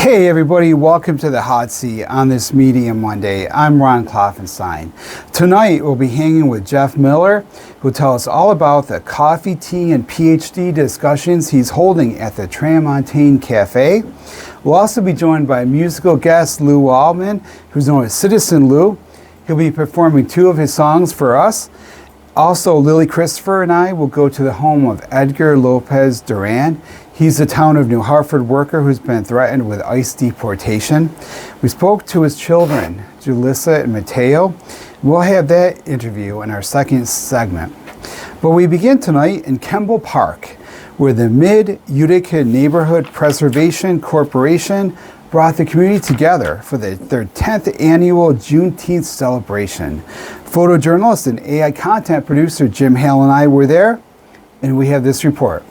Hey everybody, welcome to the Hot Seat on this Medium Monday. I'm Ron Kloffenstein. Tonight we'll be hanging with Jeff Miller, who will tell us all about the coffee, tea, and Ph.D. discussions he's holding at the Tram Cafe. We'll also be joined by musical guest Lou Waldman, who's known as Citizen Lou. He'll be performing 2 of his songs for us. Also, Lily Christopher and I will go to the home of Edgar Lopez-Duran. He's a town of New Hartford worker who's been threatened with ICE deportation. We spoke to his children, Julissa and Mateo. We'll have that interview in our second segment. But we begin tonight in Kemble Park, where the Mid-Utica Neighborhood Preservation Corporation brought the community together for their 10th annual Juneteenth celebration. Photojournalist and AI content producer Jim Hale and I were there, and we have this report.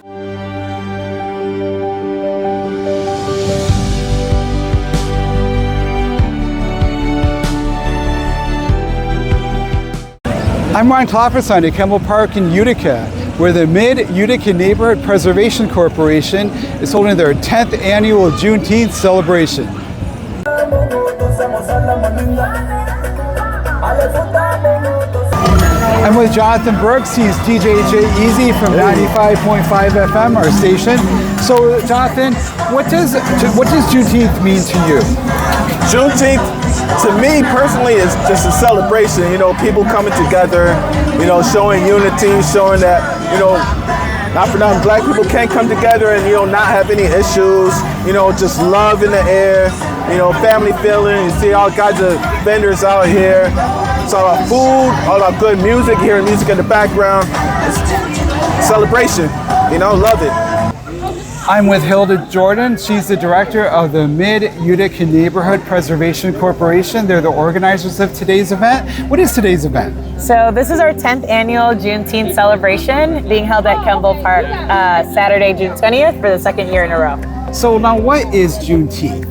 I'm Ron Kloffenstein at Kemble Park in Utica, where the Mid-Utica Neighborhood Preservation Corporation is holding their 10th annual Juneteenth celebration. I'm with Jonathan Brooks. He's DJ Easy from 95.5 FM, our station. So, Jonathan, what does Juneteenth mean to you? Juneteenth, to me personally, is just a celebration. You know, people coming together, you know, showing unity, showing that, you know, not for nothing, black people can't come together and, you know, not have any issues. You know, just love in the air, you know, family feeling. You see all kinds of vendors out here. It's all about food, all about good music, hearing music in the background. It's celebration, you know, love it. I'm with Hilda Jordan. She's the director of the Mid-Utica Neighborhood Preservation Corporation. They're the organizers of today's event. What is today's event? So this is our 10th annual Juneteenth celebration being held at Kemble Park Saturday, June 20th for the 2nd year in a row. So now what is Juneteenth?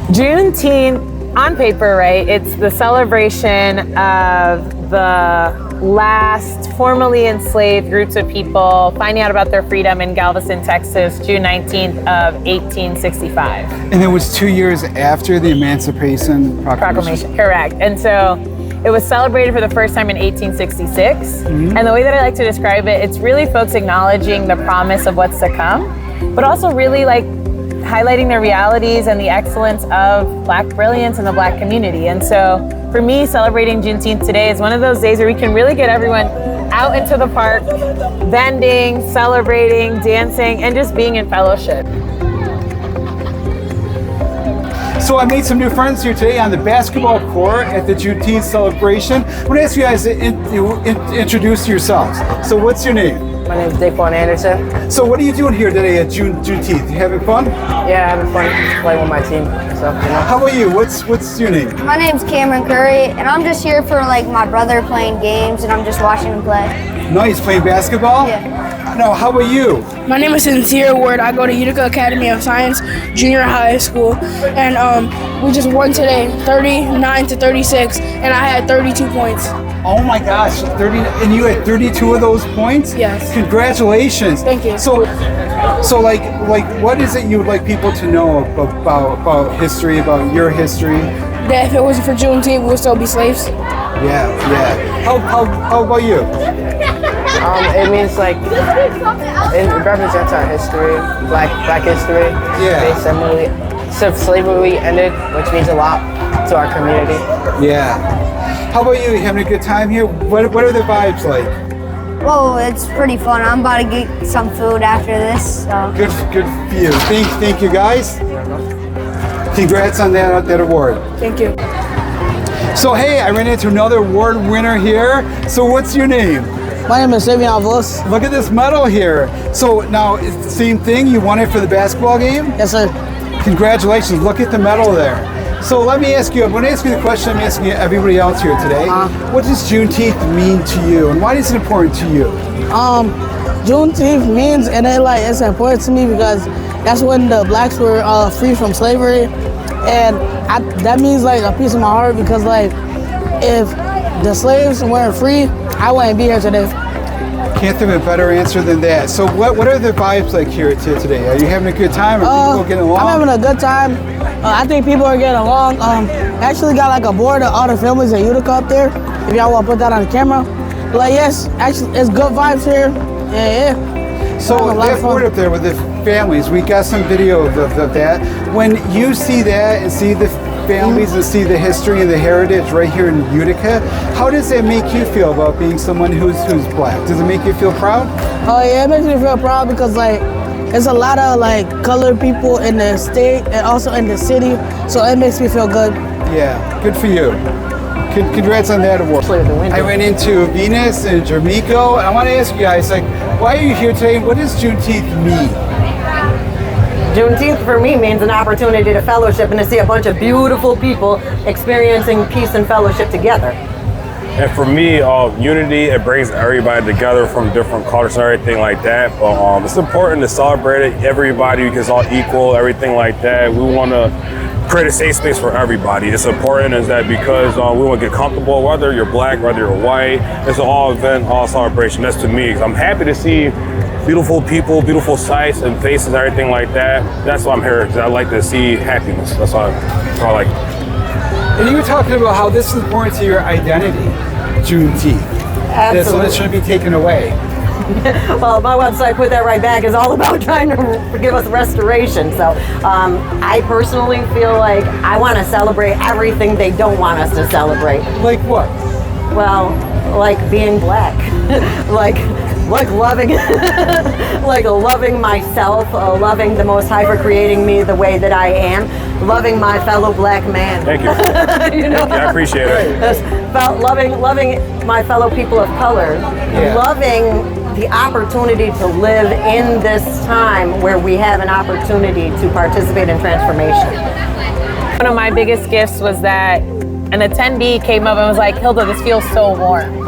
Juneteenth, on paper, right, it's the celebration of the last formerly enslaved groups of people finding out about their freedom in Galveston, Texas, June 19th of 1865. And it was 2 years after the Emancipation Proclamation. Correct. And so it was celebrated for the first time in 1866. Mm-hmm. And the way that I like to describe it, it's really folks acknowledging the promise of what's to come, but also really like highlighting the realities and the excellence of Black brilliance in the Black community. And so for me, celebrating Juneteenth today is one of those days where we can really get everyone out into the park, vending, celebrating, dancing, and just being in fellowship. So I made some new friends here today on the basketball court at the Juneteenth celebration. I want to ask you guys to introduce yourselves. So what's your name? My name is Daquan Anderson. So what are you doing here today at Juneteenth? You having fun? Yeah, having fun playing with my team. So, you know. How about you? What's your name? My name's Cameron Curry, and I'm just here for like my brother playing games, and I'm just watching him play. Nice, playing basketball? Yeah. No, how about you? My name is Sincere Ward. I go to Utica Academy of Science Junior High School, and we just won today, 39-36, and I had 32 points. Oh my gosh, 30, and you had 32 of those points? Yes. Congratulations. Thank you. So like what is it you would like people to know about history, about your history? That if it wasn't for Juneteenth, we would still be slaves. Yeah. How about you? It means like, it represents our history, black history. Yeah. Basically, so slavery ended, which means a lot to our community. Yeah. How about you? You having a good time here? What are the vibes like? Whoa, it's pretty fun. I'm about to get some food after this. So. Good for you. Thank you guys. Congrats on that award. Thank you. So hey, I ran into another award winner here. So what's your name? My name is Savion Vos. Look at this medal here. So now it's the same thing. You won it for the basketball game? Yes, sir. Congratulations. Look at the medal there. So let me ask you, I'm going to ask you the question I'm asking everybody else here today. What does Juneteenth mean to you, and why is it important to you? Juneteenth means, and it's important to me because that's when the blacks were free from slavery, and that means like a piece of my heart because like if the slaves weren't free, I wouldn't be here today. Can't think of a better answer than that. So what are the vibes like here today? Are you having a good time? Are people getting along? I'm having a good time. I think people are getting along. Actually got like a board of all the families in Utica up there. If y'all want to put that on the camera. But like, yes, actually, it's good vibes here. Yeah. So that board up there with the families, we got some video of that. When you see that and see the families and see the history and the heritage right here in Utica, how does that make you feel about being someone who's black? Does it make you feel proud? Oh yeah, it makes me feel proud because like there's a lot of like colored people in the state and also in the city, so it makes me feel good. Yeah, good for you. Congrats on that award. I went into Venus and Jermico, and I want to ask you guys, like, why are you here today? What does Juneteenth mean? Juneteenth for me means an opportunity to fellowship and to see a bunch of beautiful people experiencing peace and fellowship together. And for me, unity, it brings everybody together from different cultures and everything like that. But it's important to celebrate it, everybody, because it's all equal, everything like that. We want to create a safe space for everybody. It's important is that because we want to get comfortable, whether you're black, whether you're white. It's an all event, all celebration. That's to me. I'm happy to see beautiful people, beautiful sights and faces and everything like that. That's why I'm here, because I like to see happiness. That's all I like. And you were talking about how this is important to your identity, Juneteenth. Absolutely. So this shouldn't be taken away. Well, my website, Put That Right Back, is all about trying to give us restoration. So I personally feel like I want to celebrate everything they don't want us to celebrate. Like what? Well, like being black, like loving, like loving myself, loving the Most High for creating me the way that I am, loving my fellow black man. Thank you. You know, Thank you. I appreciate it. Loving my fellow people of color, loving the opportunity to live in this time where we have an opportunity to participate in transformation. One of my biggest gifts was that an attendee came up and was like, Hilda, this feels so warm,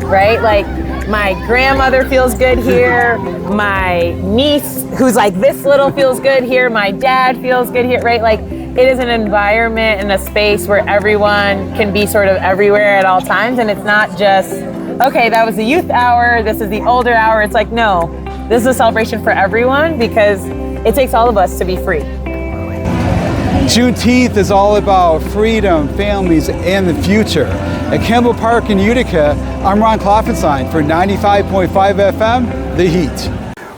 right? Like, my grandmother feels good here, my niece, who's like this little, feels good here, my dad feels good here, right? Like, it is an environment and a space where everyone can be sort of everywhere at all times, and it's not just, okay, that was the youth hour, this is the older hour. It's like, no, this is a celebration for everyone because it takes all of us to be free. Juneteenth is all about freedom, families, and the future. At Campbell Park in Utica, I'm Ron Kloffenstein for 95.5 FM, The Heat.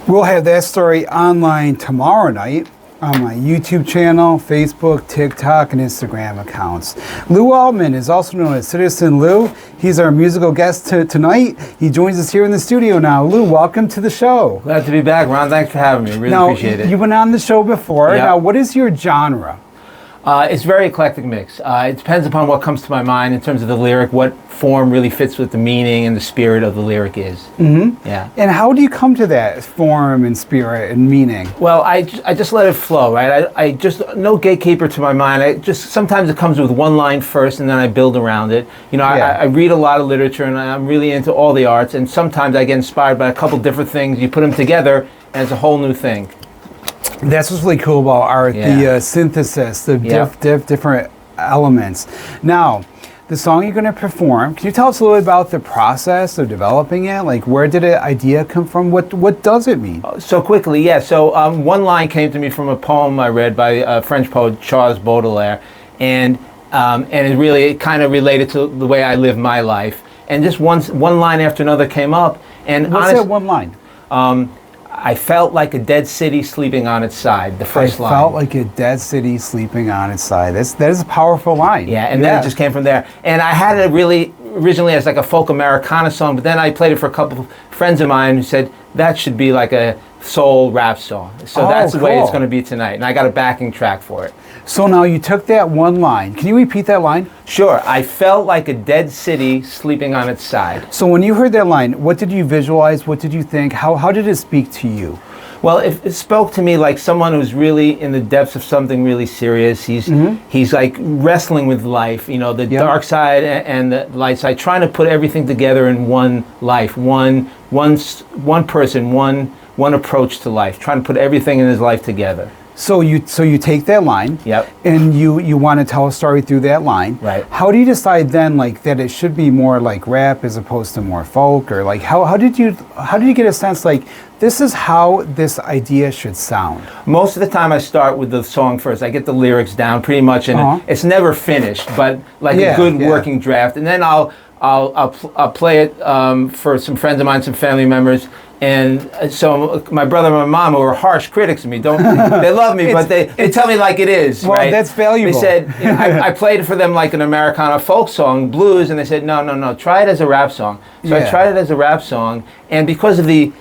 We'll have that story online tomorrow night on my YouTube channel, Facebook, TikTok, and Instagram accounts. Lou Altman is also known as Citizen Lou. He's our musical guest tonight. He joins us here in the studio now. Lou, welcome to the show. Glad to be back, Ron. Thanks for having me. Really appreciate it. You've been on the show before. Yep. Now, what is your genre? It's very eclectic mix. It depends upon what comes to my mind in terms of the lyric, what form really fits with the meaning and the spirit of the lyric is. Mm-hmm. Yeah. And how do you come to that form and spirit and meaning? Well, I just let it flow, right? I just, no gatekeeper to my mind. Sometimes it comes with one line first and then I build around it. You know, I read a lot of literature and I'm really into all the arts, and sometimes I get inspired by a couple different things. You put them together and it's a whole new thing. That's what's really cool about art, the synthesis, the different elements. Now, the song you're going to perform, can you tell us a little bit about the process of developing it? Like, where did the idea come from? What does it mean? So quickly, yeah. So one line came to me from a poem I read by a French poet, Charles Baudelaire, and it kind of related to the way I live my life. And just one line after another came up. And what's that one line? I felt like a dead city sleeping on its side, the first line. I felt like a dead city sleeping on its side. That is a powerful line. Yeah, and then it just came from there. And I had it really originally as like a folk Americana song, but then I played it for a couple of friends of mine who said that should be like a soul rap song. So that's the way it's going to be tonight. And I got a backing track for it. So now you took that one line. Can you repeat that line? Sure. I felt like a dead city sleeping on its side. So when you heard that line, what did you visualize? What did you think? How did it speak to you? Well, it spoke to me like someone who's really in the depths of something really serious. He's like wrestling with life, you know, the dark side and the light side, trying to put everything together in one life, one person, one approach to life, trying to put everything in his life together. So you take that line, Yep. and you want to tell a story through that line. Right. How do you decide then, like, that it should be more like rap as opposed to more folk, or like how did you get a sense like this is how this idea should sound? Most of the time I start with the song first. I get the lyrics down pretty much, and it's never finished, but like a good working draft. And then I'll play it for some friends of mine, some family members. And so my brother and my mom, who are harsh critics of me, they love me, but they tell me like it is. Well, right? that's valuable. They said, you know, I played it for them like an Americana folk song, blues, and they said, no, try it as a rap song. So I tried it as a rap song, and because of the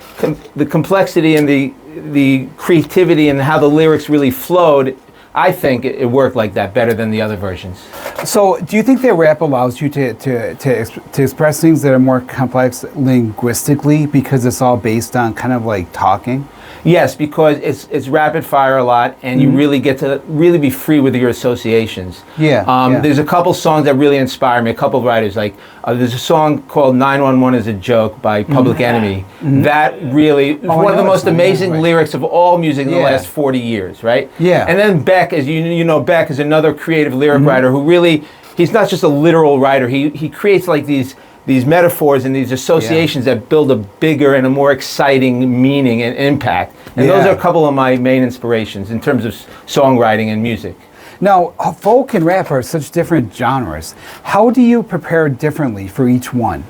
complexity and the creativity and how the lyrics really flowed, I think it worked like that better than the other versions. So, do you think that rap allows you to express things that are more complex linguistically because it's all based on kind of like talking? Yes, because it's rapid fire a lot, and you really get to really be free with your associations. There's a couple songs that really inspire me. A couple of writers, like there's a song called 911 is a Joke by Public Enemy. That really is one of the most amazing lyrics of all music in the last 40 years, right? Yeah. And then Beck, as you know, Beck is another creative lyric writer who really, he's not just a literal writer. He creates like these metaphors and these associations that build a bigger and a more exciting meaning and impact. And those are a couple of my main inspirations in terms of songwriting and music. Now, folk and rap are such different genres. How do you prepare differently for each one?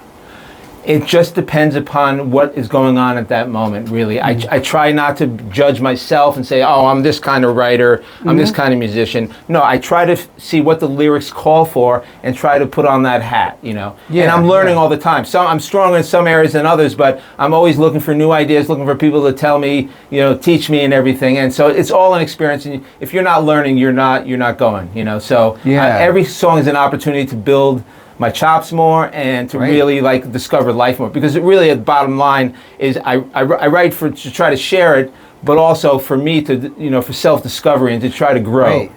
It just depends upon what is going on at that moment, really. I try not to judge myself and say, oh, I'm this kind of writer, I'm this kind of musician. No, I try to see what the lyrics call for and try to put on that hat, you know. And I'm learning all the time. I'm stronger in some areas than others, but I'm always looking for new ideas, looking for people to tell me, you know, teach me and everything. And so it's all an experience. And if you're not learning, you're not going, you know. So every song is an opportunity to build my chops more and to really like discover life more, because it really, at the bottom line is I write to try to share it, but also for me to, you know, for self-discovery and to try to grow.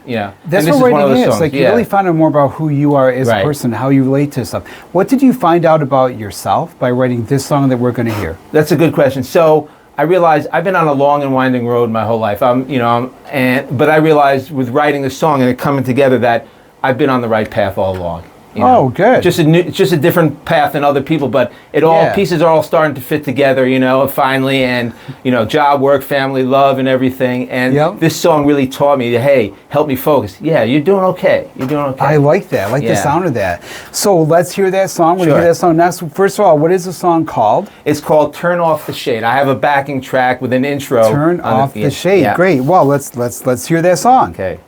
That's what writing is. Like, you really find out more about who you are as a person, how you relate to stuff. What did you find out about yourself by writing this song that we're going to hear? That's a good question. So I realized I've been on a long and winding road my whole life. But I realized with writing this song and it coming together that I've been on the right path all along. You know, oh, good. It's just a different path than other people, but pieces are all starting to fit together, you know, finally, and, you know, job, work, family, love, and everything. And this song really taught me, hey, help me focus. Yeah, you're doing okay. You're doing okay. I like that. I like the sound of that. So let's hear that song. We're going to hear that song next. First of all, what is the song called? It's called Turn Off the Shade. I have a backing track with an intro. Turn Off the Shade. Yeah. Great. Well, let's hear that song. Okay.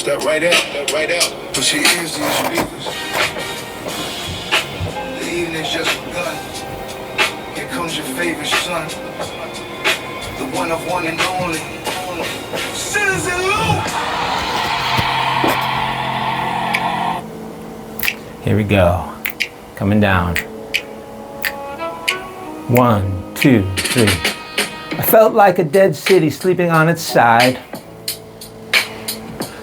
Step right out, Put your ears to your speakers. The evening's just begun. Here comes your favorite son. The one of one and only. Citizen Luke! Here we go. Coming down. 1, 2, 3. I felt like a dead city sleeping on its side.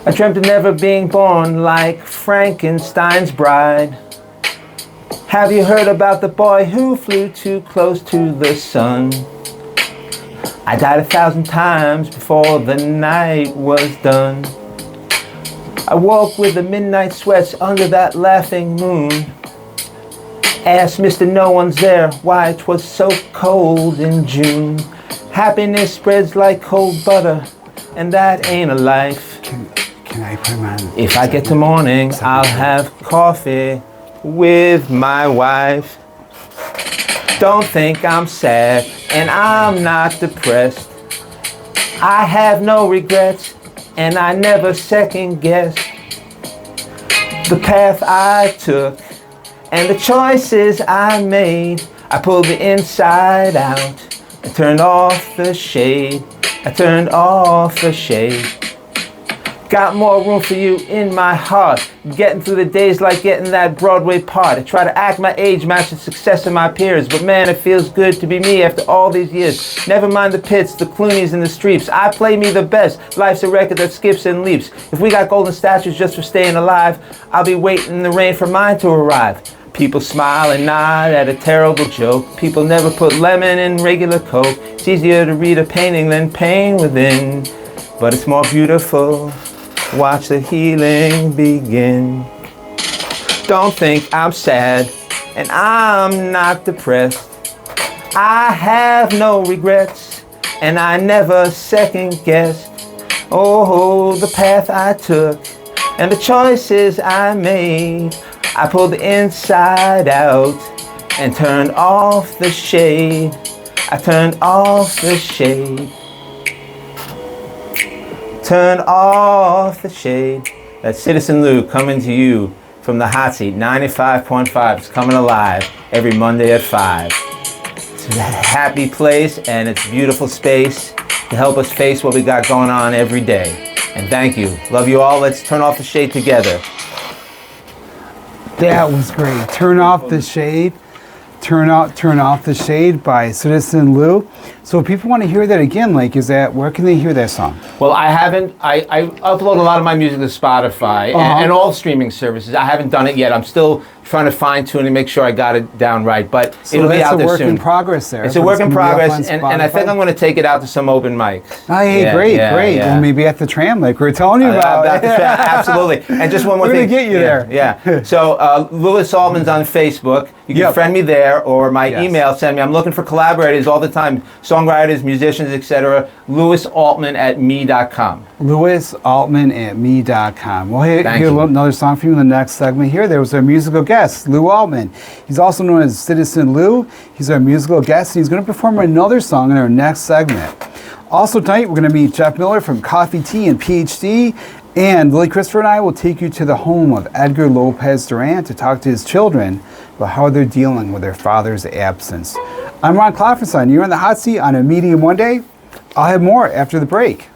I dreamt of never being born like Frankenstein's bride. Have you heard about the boy who flew too close to the sun? I died 1,000 times before the night was done. I woke with the midnight sweats under that laughing moon. Asked Mr. No One's There why it was so cold in June. Happiness spreads like cold butter, and that ain't a life. Can I put my... If I get to morning, I'll have coffee with my wife. Don't think I'm sad, and I'm not depressed. I have no regrets, and I never second guess the path I took and the choices I made. I pulled the inside out and turned off the shade. I turned off the shade. Got more room for you in my heart. Getting through the days like getting that Broadway part. I try to act my age, match the success of my peers. But man, it feels good to be me after all these years. Never mind the pits, the Clooney's, and the Streeps. I play me the best. Life's a record that skips and leaps. If we got golden statues just for staying alive, I'll be waiting in the rain for mine to arrive. People smile and nod at a terrible joke. People never put lemon in regular Coke. It's easier to read a painting than pain within, but it's more beautiful. Watch the healing begin. Don't think I'm sad, and I'm not depressed. I have no regrets, and I never second guessed. Oh, the path I took, and the choices I made. I pulled the inside out and turned off the shade. I turned off the shade. Turn off the shade. That's Citizen Lou coming to you from the hot seat. 95.5. It's coming alive every Monday at 5. It's a happy place and it's a beautiful space to help us face what we got going on every day. And thank you. Love you all. Let's turn off the shade together. That was great. Turn off the shade. Turn off the shade by Citizen Lou. So if people want to hear that again, like, where can they hear that song? Well, I upload a lot of my music to Spotify and all streaming services. I haven't done it yet. I'm still trying to fine tune and make sure I got it down right, but So it'll be out there soon. it's a work in progress there. It's a work in progress, and I think I'm going to take it out to some open mics. Oh, hey, great. Well, maybe at the Tram, like we were telling you about. At the Tram, absolutely. And just one more We're thing. We're going to get you there. Yeah. So Louis Altman's on Facebook. You can friend me there, or my email, send me. I'm looking for collaborators all the time, songwriters, musicians, etc. LouisAltman@me.com. LouisAltman@me.com. Well, here's another song from you in the next segment here. There was our musical guest, Lou Altman. He's also known as Citizen Lou. He's our musical guest, and he's going to perform another song in our next segment. Also tonight, we're going to meet Jeff Miller from Coffee, Tea, and Ph.D., and Lily Christopher and I will take you to the home of Edgar Lopez-Duran to talk to his children about how they're dealing with their father's absence. I'm Ron Klopfenstein. You're in the hot seat on a Medium Monday. I'll have more after the break.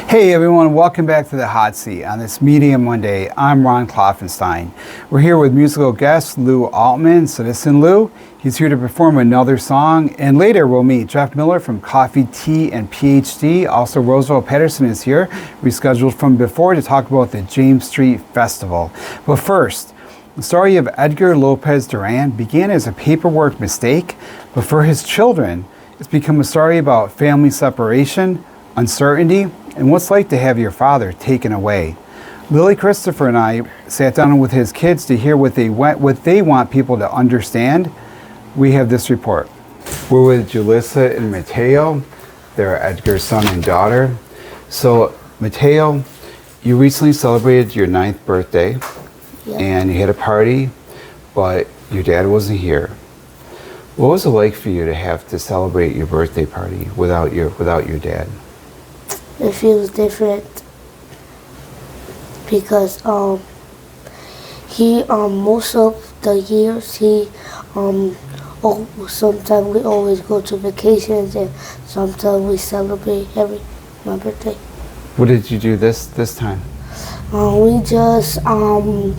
Hey everyone, welcome back to the hot seat on this Medium Monday. I'm Ron Klopfenstein. We're here with musical guest Lou Altman, Citizen Lou. He's here to perform another song, and later we'll meet Jeff Miller from Coffee, Tea, and Ph.D. Also, Roosevelt Patterson is here, rescheduled from before, to talk about the James Street Festival. But first, the story of Edgar Lopez-Duran began as a paperwork mistake, but for his children, it's become a story about family separation, uncertainty, and what's like to have your father taken away. Lily Christopher and I sat down with his kids to hear what they want people to understand. We have this report. We're with Julissa and Mateo. They're Edgar's son and daughter. So, Mateo, you recently celebrated your 9th birthday, and you had a party, but your dad wasn't here. What was it like for you to have to celebrate your birthday party without your dad? It feels different because he most of the years he sometimes we always go to vacations, and sometimes we celebrate my birthday. What did you do this time? We just my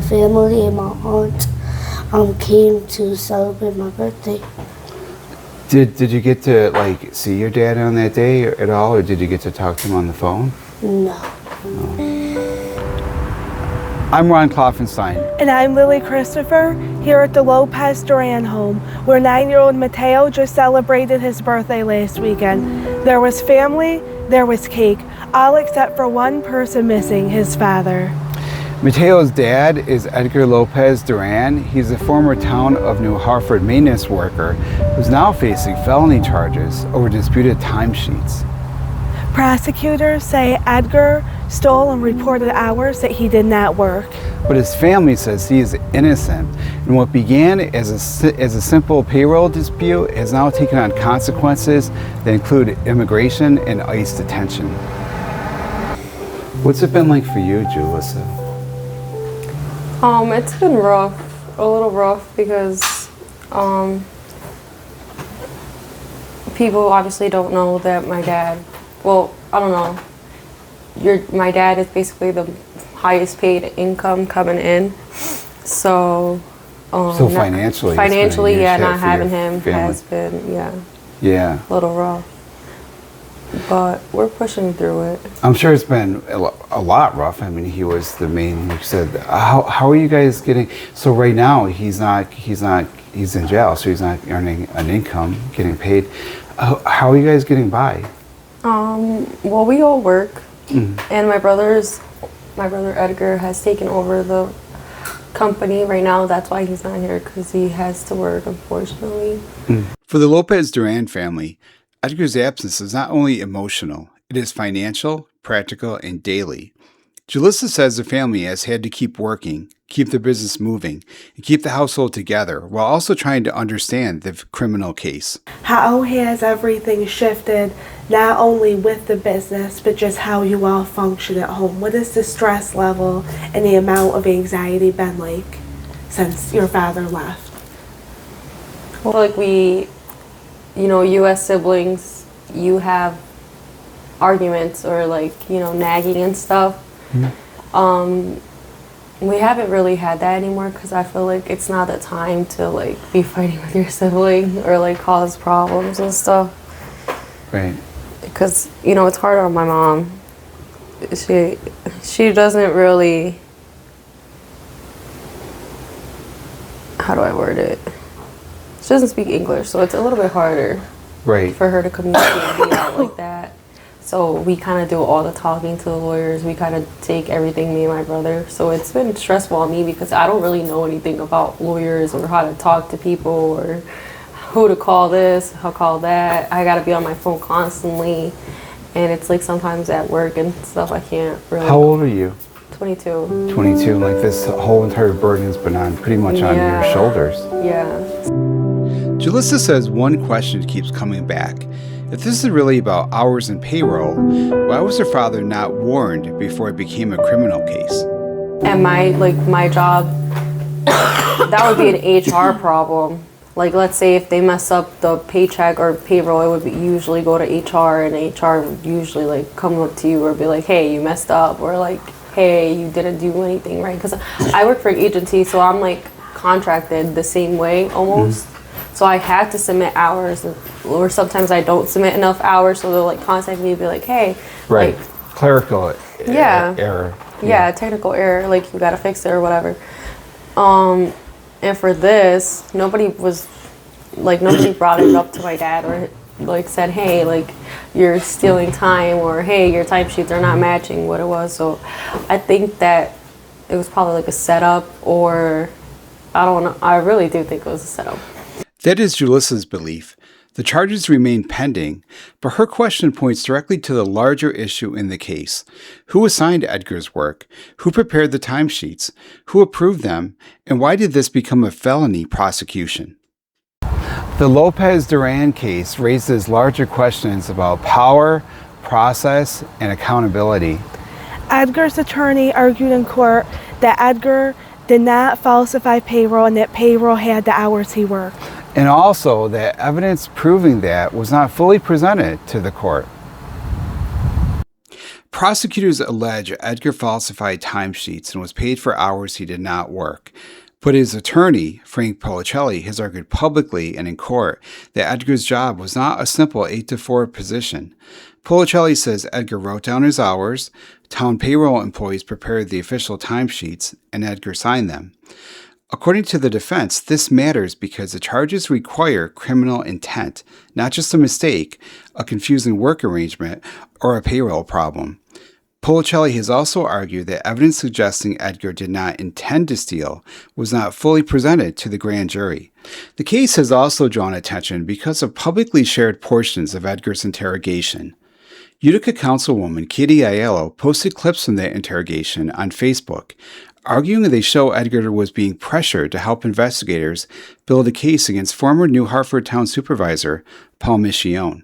family and my aunt came to celebrate my birthday. Did you get to see your dad on that day at all, or did you get to talk to him on the phone? No. I'm Ron Klopfenstein. And I'm Lily Christopher, here at the Lopez-Duran home, where 9-year-old Mateo just celebrated his birthday last weekend. There was family, there was cake, all except for one person missing, his father. Mateo's dad is Edgar Lopez-Duran. He's a former town of New Hartford maintenance worker who's now facing felony charges over disputed timesheets. Prosecutors say Edgar stole and reported hours that he did not work. But his family says he is innocent, and what began as a simple payroll dispute has now taken on consequences that include immigration and ICE detention. What's it been like for you, Julissa? It's been rough, a little rough, because people obviously don't know that my dad, well, I don't know, my dad is basically the highest paid income coming in, so financially, not having him has been, a little rough. but we're pushing through it. I'm sure it's been a lot rough. I mean, he was the main, like you said. How are you guys getting, so right now he's in jail, so he's not earning an income, getting paid. How are you guys getting by? Well, we all work, and my brother Edgar has taken over the company right now. That's why he's not here, because he has to work, unfortunately. For the Lopez-Duran family, Edgar's absence is not only emotional, it is financial, practical, and daily. Julissa says the family has had to keep working, keep the business moving, and keep the household together while also trying to understand the criminal case. How has everything shifted, not only with the business, but just how you all function at home? What has the stress level and the amount of anxiety been like since your father left? Well, like you as siblings, you have arguments or nagging and stuff. We haven't really had that anymore, because I feel like it's not the time to be fighting with your sibling or cause problems and stuff. Right. Because it's hard on my mom. She doesn't really, how do I word it? She doesn't speak English, so it's a little bit harder for her to communicate and be out like that. So we kind of do all the talking to the lawyers. We kind of take everything, me and my brother. So it's been stressful on me, because I don't really know anything about lawyers or how to talk to people or who to call this, how to call that. I got to be on my phone constantly. And it's sometimes at work and stuff I can't really. How old are you? 22. 22, like this whole entire burden has been on pretty much on your shoulders. Yeah. Julissa says one question keeps coming back. If this is really about hours and payroll, why was her father not warned before it became a criminal case? And my job, that would be an HR problem. Let's say if they mess up the paycheck or payroll, it would usually go to HR, and HR would usually come up to you or be like, hey, you messed up, or hey, you didn't do anything right. Because I work for an agency, so I'm contracted the same way almost. So I had to submit hours, or sometimes I don't submit enough hours, so they'll contact me and be like, hey. Right. Clerical error. Yeah, technical error, you gotta fix it or whatever. And for this, nobody brought it up to my dad or said, hey, you're stealing time, or hey, your timesheets are not matching what it was. So I think that it was probably a setup, or I don't know. I really do think it was a setup. That is Julissa's belief. The charges remain pending, but her question points directly to the larger issue in the case. Who assigned Edgar's work? Who prepared the timesheets? Who approved them? And why did this become a felony prosecution? The Lopez-Duran case raises larger questions about power, process, and accountability. Edgar's attorney argued in court that Edgar did not falsify payroll and that payroll had the hours he worked. And also that evidence proving that was not fully presented to the court. Prosecutors allege Edgar falsified timesheets and was paid for hours he did not work. But his attorney, Frank Policelli, has argued publicly and in court that Edgar's job was not a simple 8-to-4 position. Policelli says Edgar wrote down his hours, town payroll employees prepared the official timesheets, and Edgar signed them. According to the defense, this matters because the charges require criminal intent, not just a mistake, a confusing work arrangement, or a payroll problem. Policelli has also argued that evidence suggesting Edgar did not intend to steal was not fully presented to the grand jury. The case has also drawn attention because of publicly shared portions of Edgar's interrogation. Utica Councilwoman Kitty Aiello posted clips from that interrogation on Facebook, arguing they show Edgar was being pressured to help investigators build a case against former New Hartford Town Supervisor Paul Michione.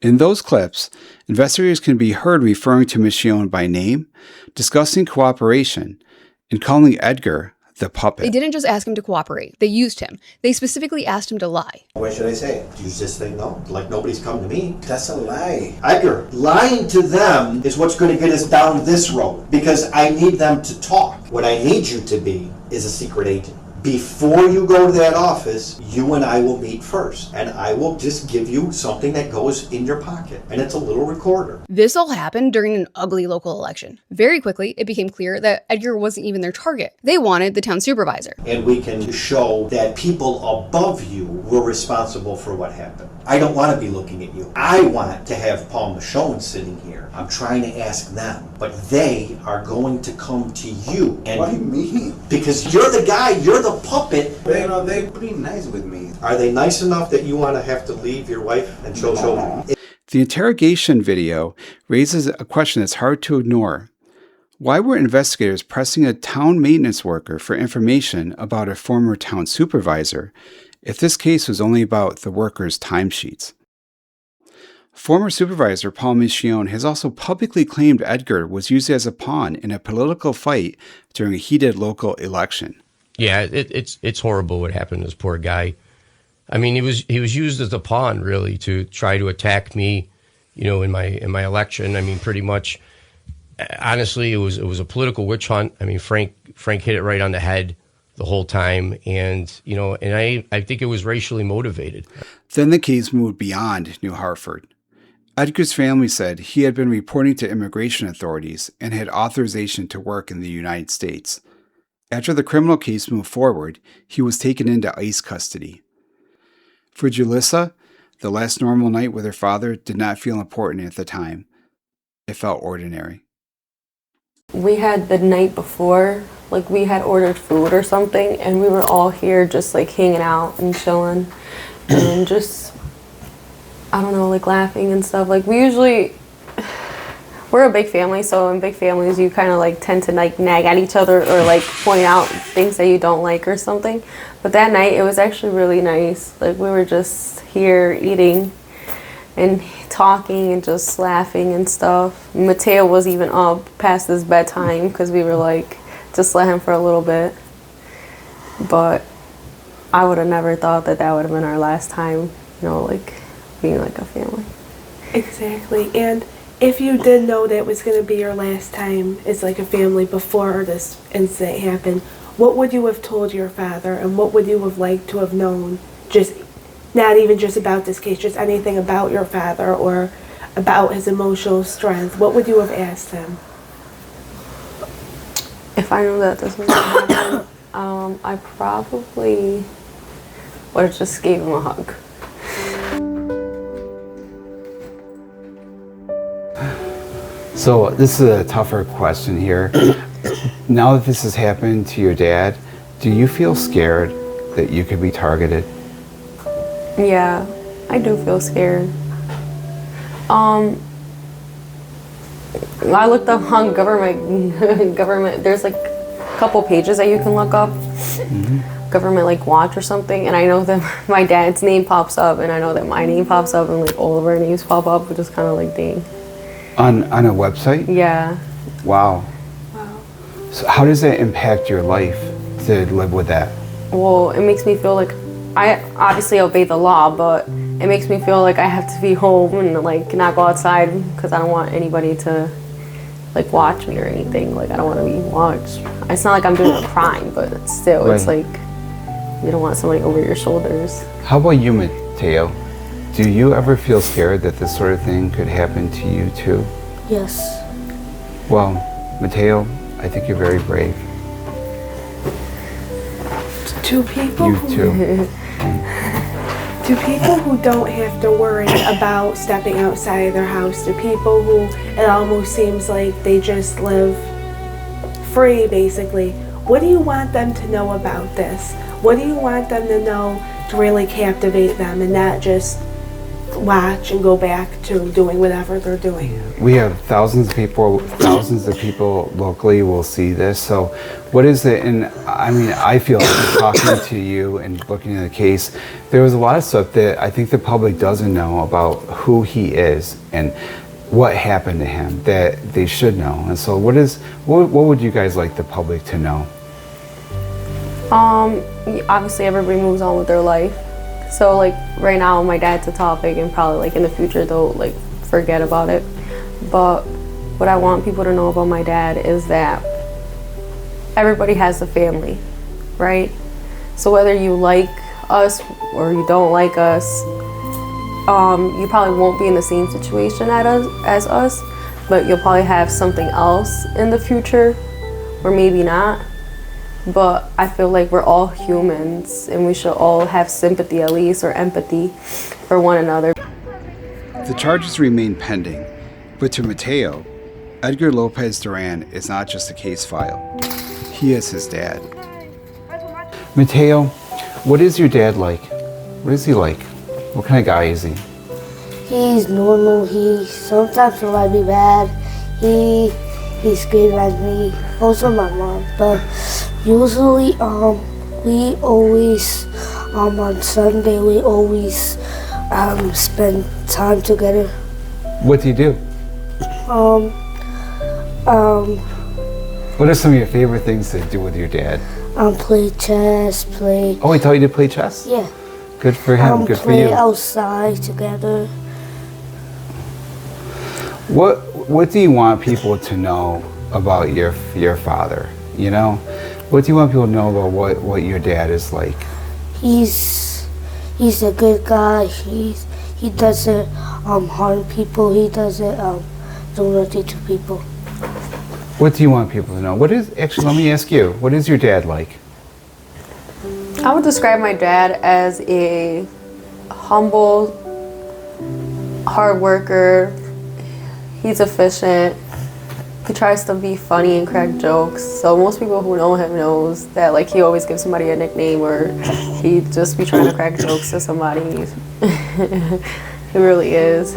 In those clips, investigators can be heard referring to Michione by name, discussing cooperation, and calling Edgar the puppet. They didn't just ask him to cooperate. They used him. They specifically asked him to lie. What should I say? Do you just say no? Like nobody's come to me? That's a lie. Edgar, lying to them is what's going to get us down this road because I need them to talk. What I need you to be is a secret agent. Before you go to that office, you and I will meet first, and I will just give you something that goes in your pocket, and it's a little recorder. This all happened during an ugly local election. Very quickly, it became clear that Edgar wasn't even their target. They wanted the town supervisor. And we can show that people above you were responsible for what happened. I don't want to be looking at you. I want to have Paul Michonne sitting here. I'm trying to ask them, but they are going to come to you. And what do you mean? Because you're the guy, you're the puppet. You know, they're pretty nice with me. Are they nice enough that you want to have to leave your wife and show children? The interrogation video raises a question that's hard to ignore. Why were investigators pressing a town maintenance worker for information about a former town supervisor if this case was only about the worker's timesheets? Former supervisor Paul Michonne has also publicly claimed Edgar was used as a pawn in a political fight during a heated local election. Yeah, it's horrible what happened to this poor guy. I mean, he was used as a pawn, really, to try to attack me, you know, in my election. I mean, pretty much, honestly, it was a political witch hunt. I mean, Frank hit it right on the head the whole time, and you know, and I think it was racially motivated. Then the case moved beyond New Hartford. Edgar's family said he had been reporting to immigration authorities and had authorization to work in the United States. After the criminal case moved forward, he was taken into ICE custody. For Julissa, the last normal night with her father did not feel important at the time. It felt ordinary. We had the night before, like we had ordered food or something, and we were all here just like hanging out and chilling and just, I don't know, like laughing and stuff. Like we're a big family, so in big families you kind of like tend to like nag at each other or like point out things that you don't like or something. But that night it was actually really nice. Like we were just here eating and talking and just laughing and stuff. Mateo was even up past his bedtime because we were like, just let him for a little bit. But I would have never thought that would have been our last time, you know, like being like a family. Exactly. And if you did know that was going to be your last time as like a family before this incident happened, what would you have told your father, and what would you have liked to have known? Just not even just about this case, just anything about your father or about his emotional strength. What would you have asked him? If I knew that this was going to happen, I probably would have just gave him a hug. So this is a tougher question here. Now that this has happened to your dad, do you feel scared that you could be targeted? Yeah, I do feel scared. I looked up on government, there's like a couple pages that you can look up. Government like watch or something, and I know that my dad's name pops up, and I know that my name pops up, and like all of our names pop up, which is kind of like dang. On a website? Yeah. Wow. So how does that impact your life to live with that? Well, it makes me feel like I obviously obey the law, but it makes me feel like I have to be home and like not go outside because I don't want anybody to like watch me or anything. Like I don't want to be watched. It's not like I'm doing a crime, but still, it's like you don't want somebody over your shoulders. How about you, Mateo? Do you ever feel scared that this sort of thing could happen to you too? Yes. Well, Mateo, I think you're very brave. To people You too. To people who don't have to worry about stepping outside of their house, to people who it almost seems like they just live free, basically, what do you want them to know about this? What do you want them to know to really captivate them and not just watch and go back to doing whatever they're doing? We have thousands of people locally will see this. So what is it? And I mean, I feel like talking to you and looking at the case, there was a lot of stuff that I think the public doesn't know about who he is and what happened to him that they should know. And so what would you guys like the public to know? Obviously everybody moves on with their life. So like right now my dad's a topic, and probably like in the future they'll like forget about it. But what I want people to know about my dad is that everybody has a family, right? So whether you like us or you don't like us, you probably won't be in the same situation as us, but you'll probably have something else in the future, or maybe not. But I feel like we're all humans and we should all have sympathy at least, or empathy for one another. The charges remain pending, but to Mateo, Edgar Lopez-Duran is not just a case file. He is his dad. Mateo, what is your dad like? What is he like? What kind of guy is he? He's normal. He sometimes he might be bad. He screams at me. Also my mom. But usually we always on Sunday we always spend time together. What do you do? What are some of your favorite things to do with your dad? Play chess, play. Oh, he taught you to play chess? Yeah. Good for him. Good for you. Play outside together. What do you want people to know about your father? You know, what do you want people to know about what your dad is like? He's a good guy. He doesn't harm people. He doesn't do nothing to people. What do you want people to know? Actually, let me ask you, what is your dad like? I would describe my dad as a humble, hard worker. He's efficient. He tries to be funny and crack jokes. So most people who know him knows that like he always gives somebody a nickname, or he just be trying to crack jokes to somebody. He really is.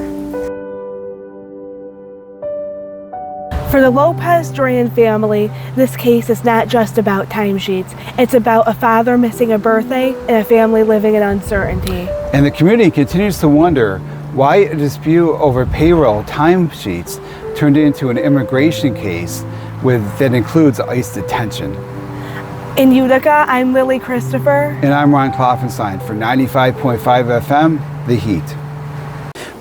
For the Lopez-Duran family, this case is not just about timesheets. It's about a father missing a birthday and a family living in uncertainty. And the community continues to wonder why a dispute over payroll timesheets turned into an immigration case that includes ICE detention. In Utica, I'm Lily Christopher. And I'm Ron Kloffenstein for 95.5 FM, The Heat.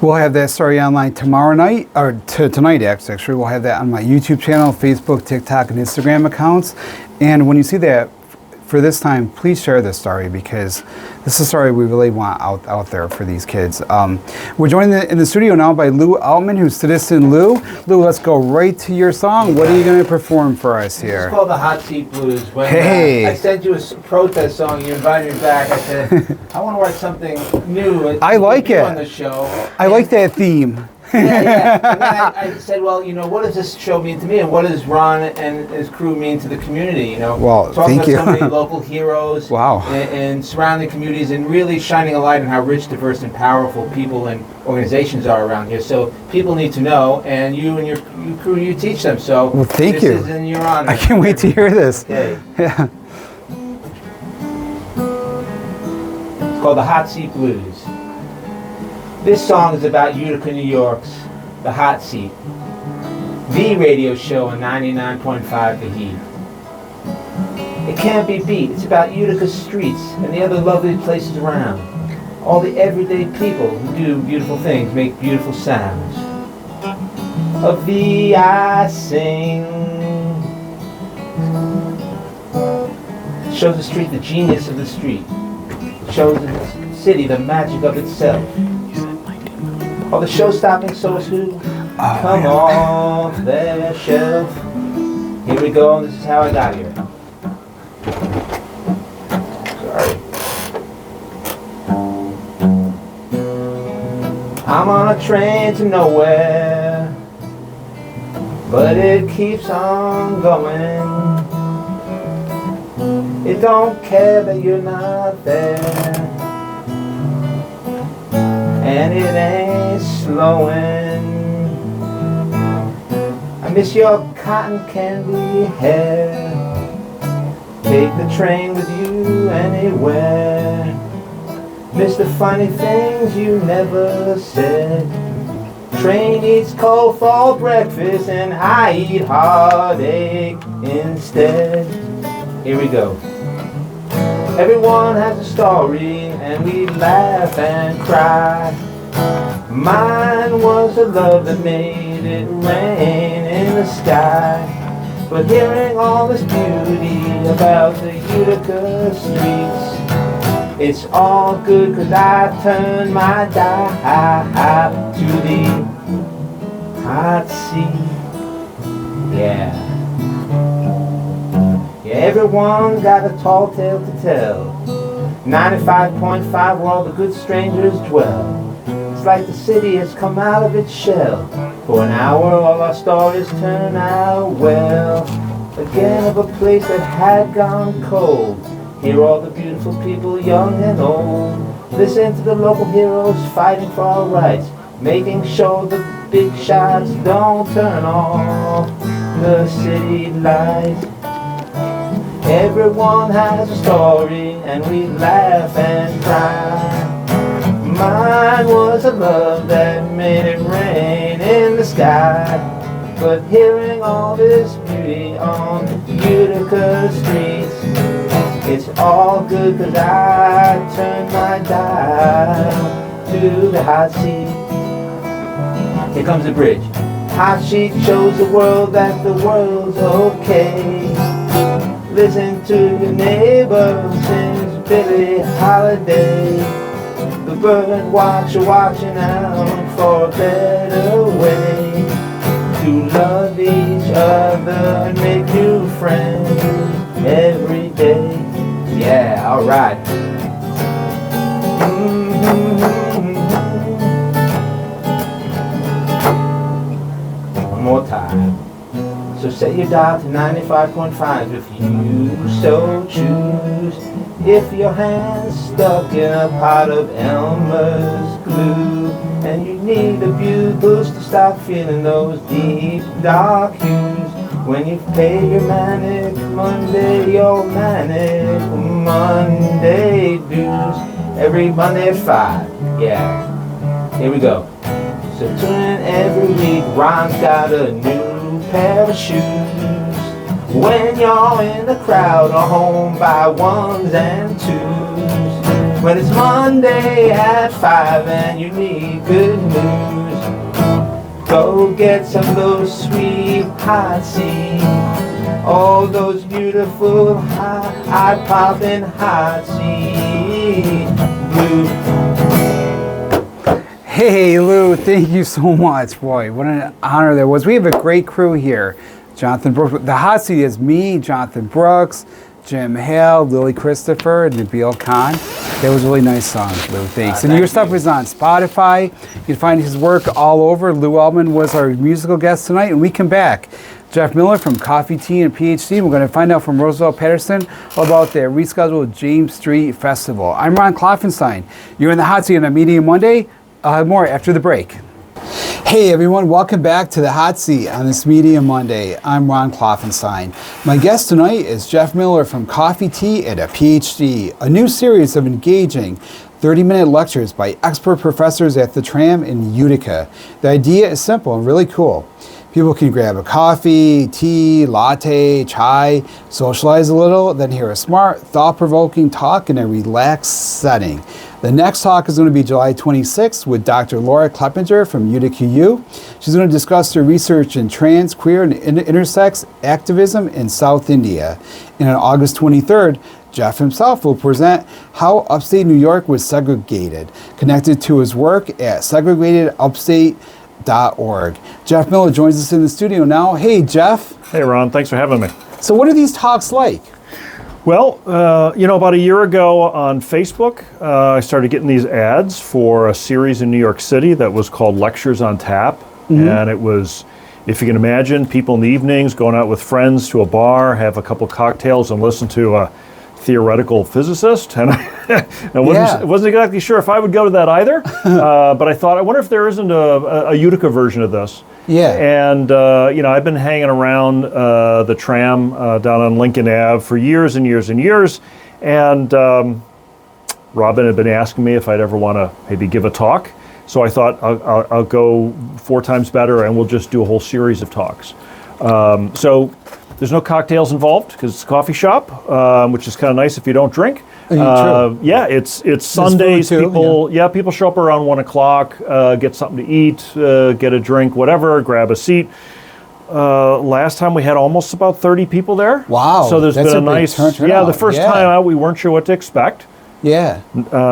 We'll have that story online tomorrow night, or tonight actually. We'll have that on my YouTube channel, Facebook, TikTok, and Instagram accounts. And when you see that, for this time, please share this story, because this is a story we really want out there for these kids. We're joined in the studio now by Lou Altman, who's Citizen Lou. Lou, let's go right to your song. What are you going to perform for us here? It's called the Hot Seat Blues. When hey! I sent you a protest song, you invited me back. I said, I want to write something new. I like it. On the show. I like that theme. Yeah. And then I said, well, what does this show mean to me, and what does Ron and his crew mean to the community? Well, talking thank you. about so many local heroes. Wow. And surrounding communities, and really shining a light on how rich, diverse, and powerful people and organizations are around here. So people need to know, and you and your crew, you teach them. So well, thank you. This is in your honor. I can't wait to hear this. Okay. Yeah. It's called the Hot Seat Blues. This song is about Utica, New York's The Hot Seat, the radio show on 99.5 The Heat. It can't be beat. It's about Utica's streets and the other lovely places around. All the everyday people who do beautiful things, make beautiful sounds. Of thee I sing. Shows the street the genius of the street. Shows the city the magic of itself. All the show-stopping souls who come off their shelf. Here we go, this is how I got here. Sorry. I'm on a train to nowhere, but it keeps on going. It don't care that you're not there, and it ain't slowing. I miss your cotton candy hair. Take the train with you anywhere. Miss the funny things you never said. Train eats cold for breakfast and I eat heartache instead. Here we go. Everyone has a story and we laugh and cry. Mine was a love that made it rain in the sky. But hearing all this beauty about the Utica streets, it's all good 'cause I turn my dial to the hot seat. Yeah. Yeah, everyone got a tall tale to tell. 95.5 where all the good strangers dwell. It's like the city has come out of its shell. For an hour all our stories turn out well. Again of a place that had gone cold. Hear all the beautiful people, young and old. Listen to the local heroes fighting for our rights. Making sure the big shots don't turn off the city lights. Everyone has a story and we laugh and cry. Mine was a love that made it rain in the sky. But hearing all this beauty on Utica streets, it's all good 'cause I turn my dial to the hot seat. Here comes the bridge. Hot sheet shows the world that the world's okay. Listen to your neighbor sings Billie Holiday. The bird watcher watching out for a better way to love each other and make new friends every day. Yeah, alright. One more time. So set your dial to 95.5 if you so choose. If your hand's stuck in a pot of Elmer's glue and you need a view boost to stop feeling those deep dark hues. When you pay your manic Monday, your manic Monday dues. Every Monday at 5, yeah. Here we go. So tune in every week, Ron's got a new pair of shoes. When you're in the crowd or home by ones and twos. When it's Monday at 5 and you need good news, go get some of those sweet hot seeds. All those beautiful hot, eye-popping hot seeds. Blue. Hey Lou, thank you so much. Boy, what an honor that was. We have a great crew here. Jonathan Brooks. The hot seat is me, Jonathan Brooks, Jim Hale, Lily Christopher, and Nabil Khan. That was a really nice song, Lou. Thanks. And your stuff is on Spotify. You can find his work all over. Lou Elman was our musical guest tonight, and we come back. Jeff Miller from Coffee, Tea, and Ph.D. We're going to find out from Roosevelt Patterson about the rescheduled James Street Festival. I'm Ron Kloffenstein. You're in the hot seat on a Media Monday. I'll have more after the break. Hey everyone, welcome back to the hot seat on this Media Monday. I'm Ron Kloffenstein. My guest tonight is Jeff Miller from Coffee, Tea, and a Ph.D., a new series of engaging 30-minute lectures by expert professors at the Tram in Utica. The idea is simple and really cool. People can grab a coffee, tea, latte, chai, socialize a little, then hear a smart, thought-provoking talk in a relaxed setting. The next talk is going to be July 26th with Dr. Laura Kleppinger from Utica U. She's going to discuss her research in trans, queer, and intersex activism in South India. And on August 23rd, Jeff himself will present how Upstate New York was segregated, connected to his work at segregatedupstate.org. Jeff Miller joins us in the studio now. Hey, Jeff. Hey, Ron. Thanks for having me. So what are these talks like? Well, about a year ago on Facebook, I started getting these ads for a series in New York City that was called Lectures on Tap. Mm-hmm. And it was, if you can imagine, people in the evenings going out with friends to a bar, have a couple cocktails, and listen to a theoretical physicist. And I wasn't exactly sure if I would go to that either. But I thought, I wonder if there isn't a Utica version of this. Yeah. And, I've been hanging around the Tram down on Lincoln Ave for years and years and years. And Robin had been asking me if I'd ever want to maybe give a talk. So I thought I'll go 4 times better and we'll just do a whole series of talks. So there's no cocktails involved because it's a coffee shop, which is kind of nice if you don't drink. Yeah, it's Sundays. People show up around 1 o'clock, get something to eat, get a drink, whatever, grab a seat. last time we had almost about 30 people there. Wow. So there's that's been a big nice, turnout. the first time out we weren't sure what to expect. Yeah.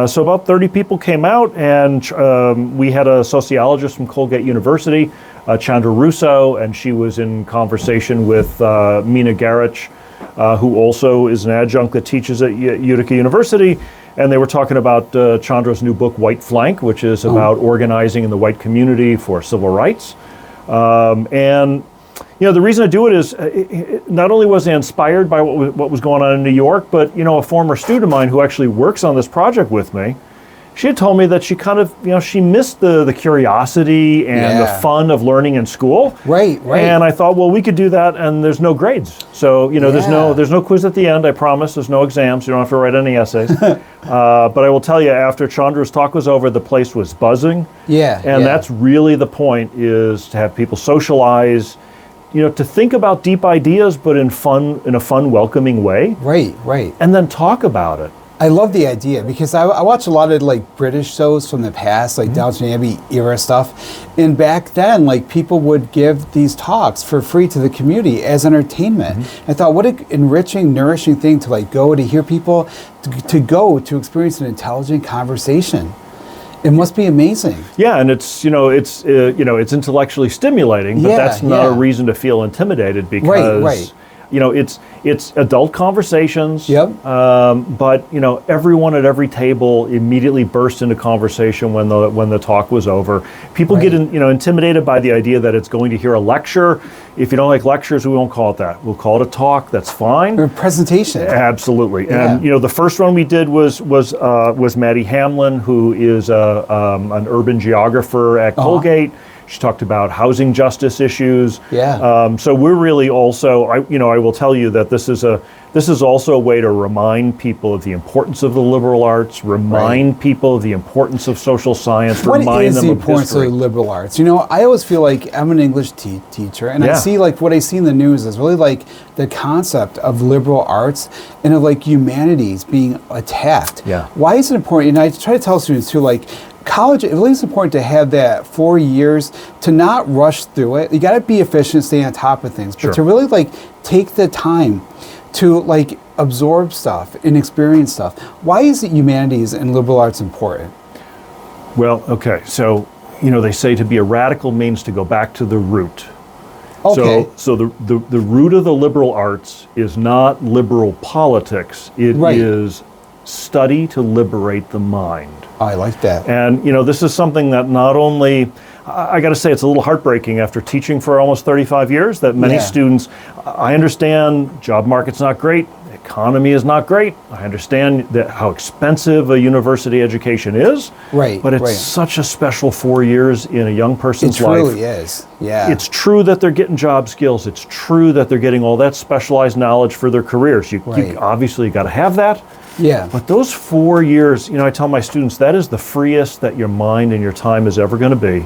So about 30 people came out, and we had a sociologist from Colgate University, Chandra Russo, and she was in conversation with Mina Garich, who also is an adjunct that teaches at Utica University. And they were talking about Chandra's new book, White Flank, which is about organizing in the white community for civil rights. And the reason I do it is not only was I inspired by what was going on in New York, but, a former student of mine who actually works on this project with me, she had told me that she kind of, she missed the curiosity and the fun of learning in school. Right. And I thought, well, we could do that, and there's no grades. So, there's no quiz at the end, I promise. There's no exams. You don't have to write any essays. But I will tell you, after Chandra's talk was over, the place was buzzing. And that's really the point, is to have people socialize, to think about deep ideas, but in a fun, welcoming way. Right. And then talk about it. I love the idea, because I watch a lot of British shows from the past, Downton Abbey era stuff, and back then people would give these talks for free to the community as entertainment. I thought, what an enriching, nourishing thing to go to hear people to experience an intelligent conversation. It must be amazing. Yeah, and it's intellectually stimulating, but that's not a reason to feel intimidated, because it's adult conversations. But everyone at every table immediately burst into conversation when the talk was over. People get intimidated by the idea that it's going to hear a lecture. If you don't like lectures, we won't call it that. We'll call it a talk. That's fine. Or a presentation. Absolutely. And the first one we did was Maddie Hamlin, who is an urban geographer at Colgate. She talked about housing justice issues. So we're really also, I will tell you that this is also a way to remind people of the importance of the liberal arts, remind people of the importance of social science, remind them of history. What is the importance of the liberal arts? I always feel like I'm an English teacher, and I see what I see in the news is really the concept of liberal arts and of humanities being attacked. Why is it important? And I try to tell students too, college, it really is important to have that 4 years, to not rush through it. You got to be efficient, stay on top of things, but to really take the time to absorb stuff and experience stuff. Why is it humanities and liberal arts important? Well, okay, so they say to be a radical means to go back to the root. Okay. So the root of the liberal arts is not liberal politics. It is study to liberate the mind. I like that. And, this is something that not only, I got to say, it's a little heartbreaking after teaching for almost 35 years that many students, I understand job market's not great, economy is not great. I understand how expensive a university education is. But it's such a special 4 years in a young person's life. It truly is. It's true that they're getting job skills. It's true that they're getting all that specialized knowledge for their careers. You obviously got to have that. But those 4 years, I tell my students, that is the freest that your mind and your time is ever going to be.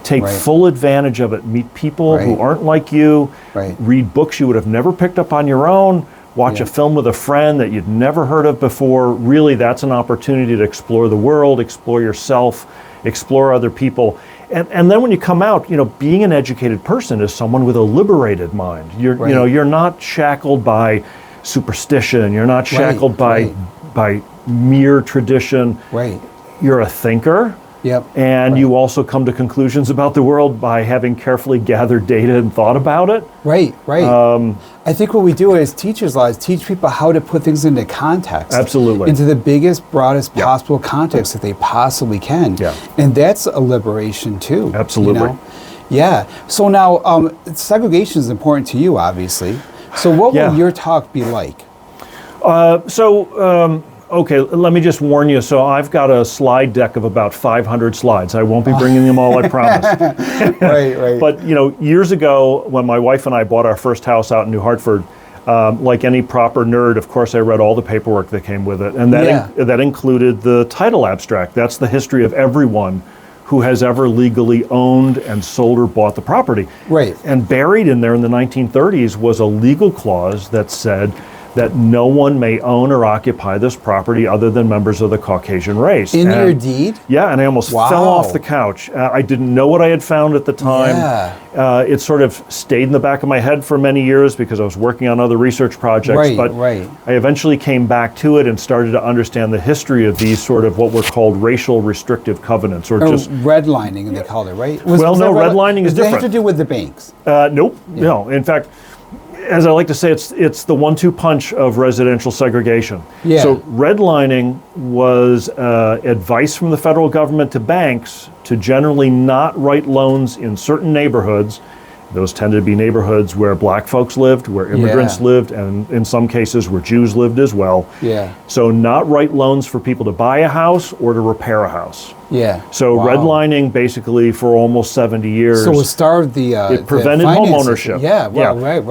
Take full advantage of it. Meet people who aren't like you. Read books you would have never picked up on your own. Watch a film with a friend that you'd never heard of before. Really, that's an opportunity to explore the world, explore yourself, explore other people. And then when you come out, being an educated person is someone with a liberated mind. You're not shackled by superstition. You're not shackled by mere tradition. You're a thinker. And you also come to conclusions about the world by having carefully gathered data and thought about it. I think what we do as teachers is teach people how to put things into context. Absolutely. Into the biggest, broadest possible context that they possibly can. And that's a liberation too. Absolutely. So now, segregation is important to you, obviously. So what will your talk be like? Okay, let me just warn you. So I've got a slide deck of about 500 slides. I won't be bringing them all, I promise. But, years ago, when my wife and I bought our first house out in New Hartford, like any proper nerd, of course, I read all the paperwork that came with it. And that included the title abstract. That's the history of everyone who has ever legally owned and sold or bought the property. And buried in there in the 1930s was a legal clause that said that no one may own or occupy this property other than members of the Caucasian race. In your deed? Yeah, and I almost fell off the couch. I didn't know what I had found at the time. Yeah. It sort of stayed in the back of my head for many years because I was working on other research projects. Right, but right. I eventually came back to it and started to understand the history of these sort of what were called racial restrictive covenants, or just redlining, they called it, right? No, redlining is different. Does it have to do with the banks? Nope. Yeah. No. In fact, as I like to say, it's the 1-2 punch of residential segregation. Yeah. So redlining was advice from the federal government to banks to generally not write loans in certain neighborhoods. Those tended to be neighborhoods where black folks lived, where immigrants lived, and in some cases where Jews lived as well. Yeah. So not write loans for people to buy a house or to repair a house. Yeah. So redlining basically for almost 70 years. So it starved it prevented home ownership. Yeah, well, right.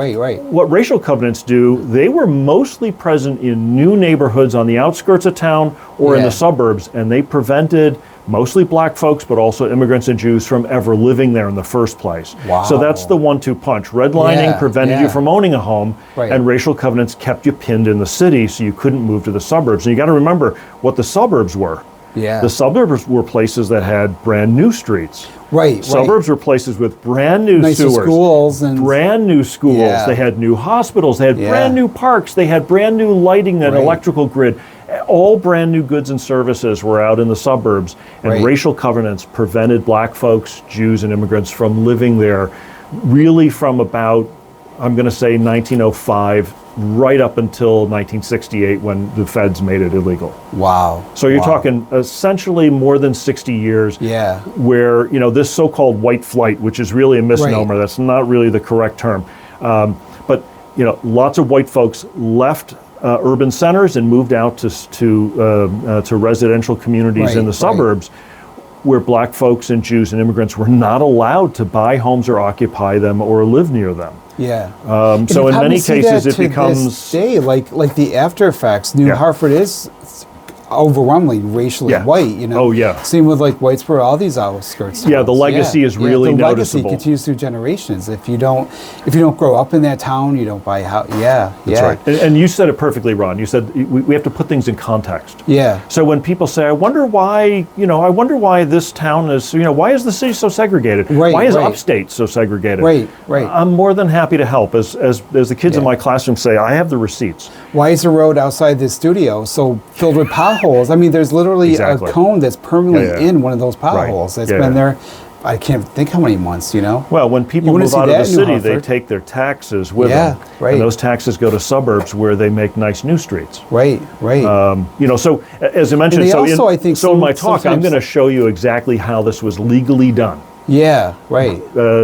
What racial covenants do, they were mostly present in new neighborhoods on the outskirts of town or in the suburbs, and they prevented mostly black folks, but also immigrants and Jews from ever living there in the first place. Wow. So that's the 1-2 punch. Redlining prevented you from owning a home, and racial covenants kept you pinned in the city so you couldn't move to the suburbs. And you got to remember what the suburbs were. Yeah. The suburbs were places that had brand new streets. Right. Suburbs were places with brand new Nicer sewers, schools and brand new schools. Yeah. They had new hospitals. They had Yeah. brand new parks. They had brand new lighting and Right. electrical grid. All brand new goods and services were out in the suburbs, and Right. racial covenants prevented black folks, Jews, and immigrants from living there, really from about, I'm going to say 1905, right up until 1968 when the feds made it illegal. Wow. So you're Wow. talking essentially more than 60 years where, this so-called white flight, which is really a misnomer, that's not really the correct term. But lots of white folks left urban centers and moved out to residential communities in the suburbs, where black folks and Jews and immigrants were not allowed to buy homes or occupy them or live near them. Yeah. So in many cases it becomes this day, like the after effects. New Hartford is overwhelmingly racially white. Oh yeah. Same with like Whitesboro, all these outskirts. Yeah, the legacy is really the noticeable. legacy continues through generations. If you don't grow up in that town, you don't buy a house. Yeah, That's right. And you said it perfectly, Ron. You said we have to put things in context. Yeah. So when people say, I wonder why this town is, why is the city so segregated? Right, why is right. Upstate so segregated? Right. I'm more than happy to help. As the kids in my classroom say, I have the receipts. Why is the road outside this studio so filled with potholes? I mean, there's literally a cone that's permanently in one of those potholes that's been there. I can't think how many months, Well, when people move out of the city, they take their taxes with them. Right. And those taxes go to suburbs where they make nice new streets. Right. So as I mentioned, in my talk, I'm going to show you exactly how this was legally done. Yeah, right.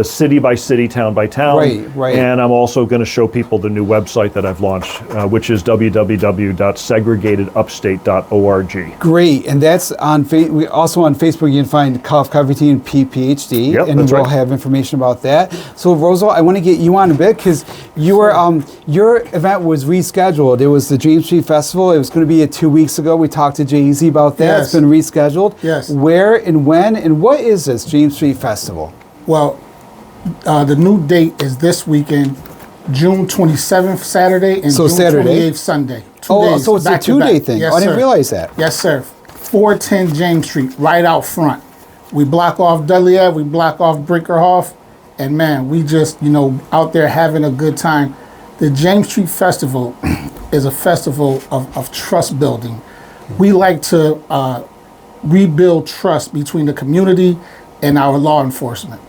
City by city, town by town. Right. And I'm also going to show people the new website that I've launched, which is www.segregatedupstate.org. Great, and that's on we also on Facebook. You can find Coffee Tea and Ph.D. and we'll have information about that. So, Rosal, I want to get you on a bit because you were your event was rescheduled. It was the James Street Festival. It was going to be 2 weeks ago. We talked to Jay-Z about that. Yes. It's been rescheduled. Yes. Where and when and what is this James Street Festival? Well, the new date is this weekend, June 27th, Saturday, and June 28th, Sunday. 2 days. So it's a 2-day thing. Yes, I didn't sir. realize that. Yes, sir. 410 James Street, right out front. We block off Dudley Ave, we block off Brinkerhoff, and man, we just, out there having a good time. The James Street Festival is a festival of trust building. We like to rebuild trust between the community and our law enforcement.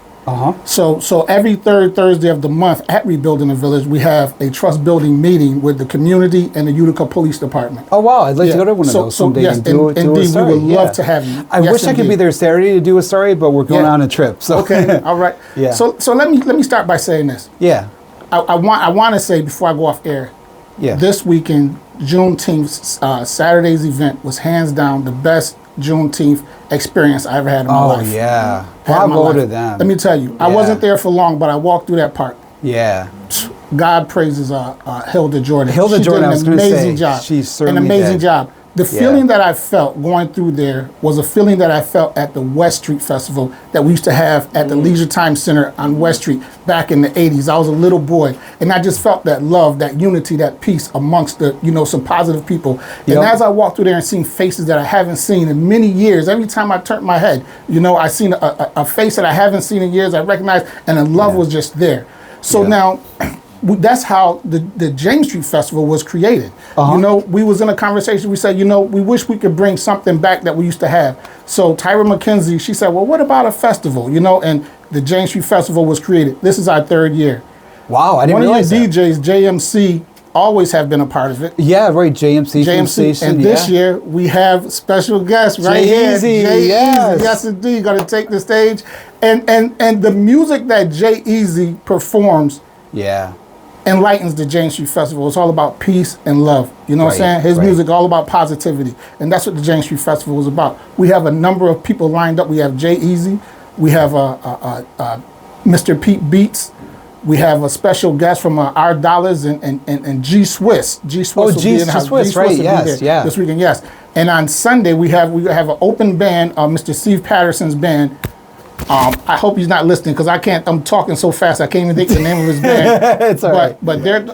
So every third Thursday of the month at Rebuilding the Village, we have a trust building meeting with the community and the Utica Police Department. Oh wow, I'd like to go to one of those someday and do a story. We would love to have you. I wish I could be there Saturday to do a story, but we're going on a trip. So okay, all right. Yeah. So let me start by saying this. Yeah. I want to say before I go off air. Yeah. This weekend, Juneteenth, Saturday's event was hands down the best Juneteenth experience I ever had in my life. Oh yeah, bravo to them. Let me tell you, I wasn't there for long, but I walked through that park. Yeah. God praises Hilda Jordan. Hilda She Jordan, did I was an going to say, amazing job. she certainly an amazing did. job. The feeling that I felt going through there was a feeling that I felt at the West Street Festival that we used to have at the Leisure Time Center on West Street back in the 80s. I was a little boy, and I just felt that love, that unity, that peace amongst the, some positive people. And as I walked through there and seen faces that I haven't seen in many years, every time I turned my head, I seen a face that I haven't seen in years, I recognized, and the love was just there. So now, that's how the James Street Festival was created. We was in a conversation, we said, we wish we could bring something back that we used to have. So Tyra McKenzie, she said, well, what about a festival? And the James Street Festival was created. This is our 3rd year. Wow, I didn't realize One of your DJs, JMC, always have been a part of it. Yeah, right, JMC. JMC, and this year we have special guests right here. Jay-Eazy, yes indeed, going to take the stage. And the music that Jay-Eazy performs, enlightens the James Street Festival. It's all about peace and love. You know what I'm saying? His music all about positivity. And that's what the James Street Festival was about. We have a number of people lined up. We have Jay-Eazy. We have Mr. Pete Beats. We have a special guest from Our Dollars and G Swiss. G Swiss will be in the house. Swiss, right? Yes, this weekend, yes. And on Sunday we have an open band, Mr. Steve Patterson's band. I hope he's not listening because I'm talking so fast I can't even think the name of his band. It's all right. But they're,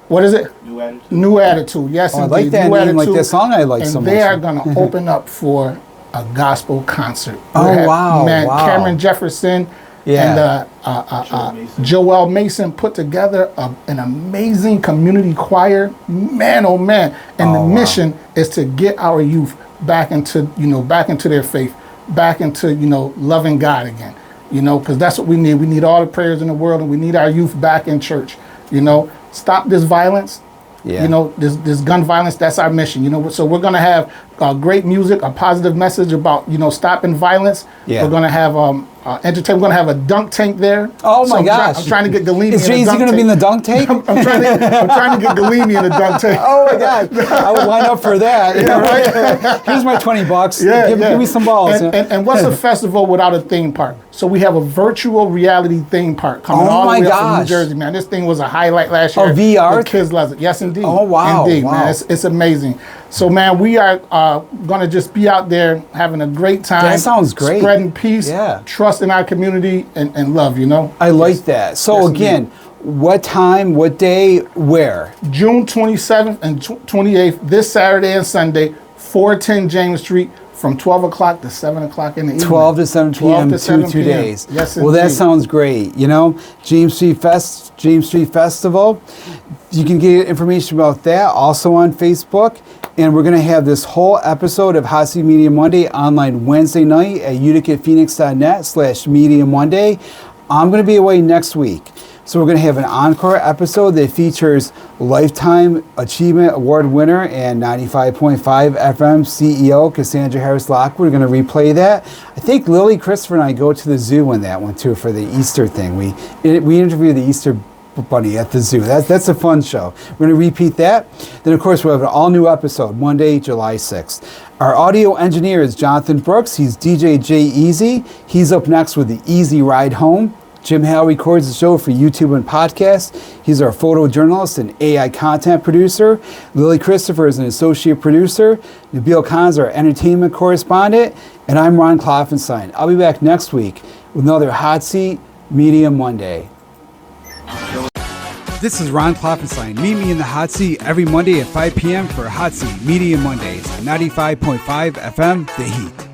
what is it? New Attitude. New Attitude, yes indeed. I like that New name, Attitude. like that song I like so much. And they are going to open up for a gospel concert. Wow. Cameron Jefferson and Joel Mason put together an amazing community choir. Man, oh man. And the mission is to get our youth back into their faith, back into, loving God again, because that's what we need. We need all the prayers in the world, and we need our youth back in church, Stop this violence, this gun violence, that's our mission, So we're going to have great music, a positive message about, stopping violence. We're going to have entertainment. We're going to have a dunk tank there. Oh my gosh. I'm trying to get Galimi Is Jay-Z going to be in the dunk tank? I'm trying to get Galimi in the dunk tank. Oh my God. I would line up for that. Right? Here's my $20. Give me some balls. And what's a festival without a theme park? So we have a virtual reality theme park coming all the way up from New Jersey, man. This thing was a highlight last year. VR? The kids love it. Yes, indeed. Oh, wow. Indeed, man. It's amazing. So, man, we are going to just be out there having a great time. That sounds great. Spreading peace, trust in our community, and love, I like that. So, again, what time, what day, where? June 27th and 28th, this Saturday and Sunday, 410 James Street, from 12 o'clock to 7 o'clock in the evening. 12 to 7 p.m. 2 days. Yes, well, that sounds great. James Street Festival. You can get information about that also on Facebook. And we're going to have this whole episode of Hot Seat Media Monday online Wednesday night at uticaphoenix.net/Media Monday. I'm going to be away next week. So we're going to have an encore episode that features Lifetime Achievement Award winner and 95.5 FM CEO Cassandra Harris-Lockwood. We're going to replay that. I think Lily, Christopher, and I go to the zoo on that one too for the Easter thing. We interview the Easter Bunny at the zoo. That's a fun show. We're going to repeat that. Then, of course, we'll have an all-new episode Monday, July 6th. Our audio engineer is Jonathan Brooks. He's DJ Jay-Eazy. He's up next with the Easy Ride Home. Jim Hale records the show for YouTube and podcast. He's our photojournalist and AI content producer. Lily Christopher is an associate producer. Nabil Khan's our entertainment correspondent. And I'm Ron Kloffenstein. I'll be back next week with another Hot Seat Media Monday. This is Ron Kloffenstein. Meet me in the Hot Seat every Monday at 5 p.m. for Hot Seat Media Mondays on 95.5 FM, The Heat.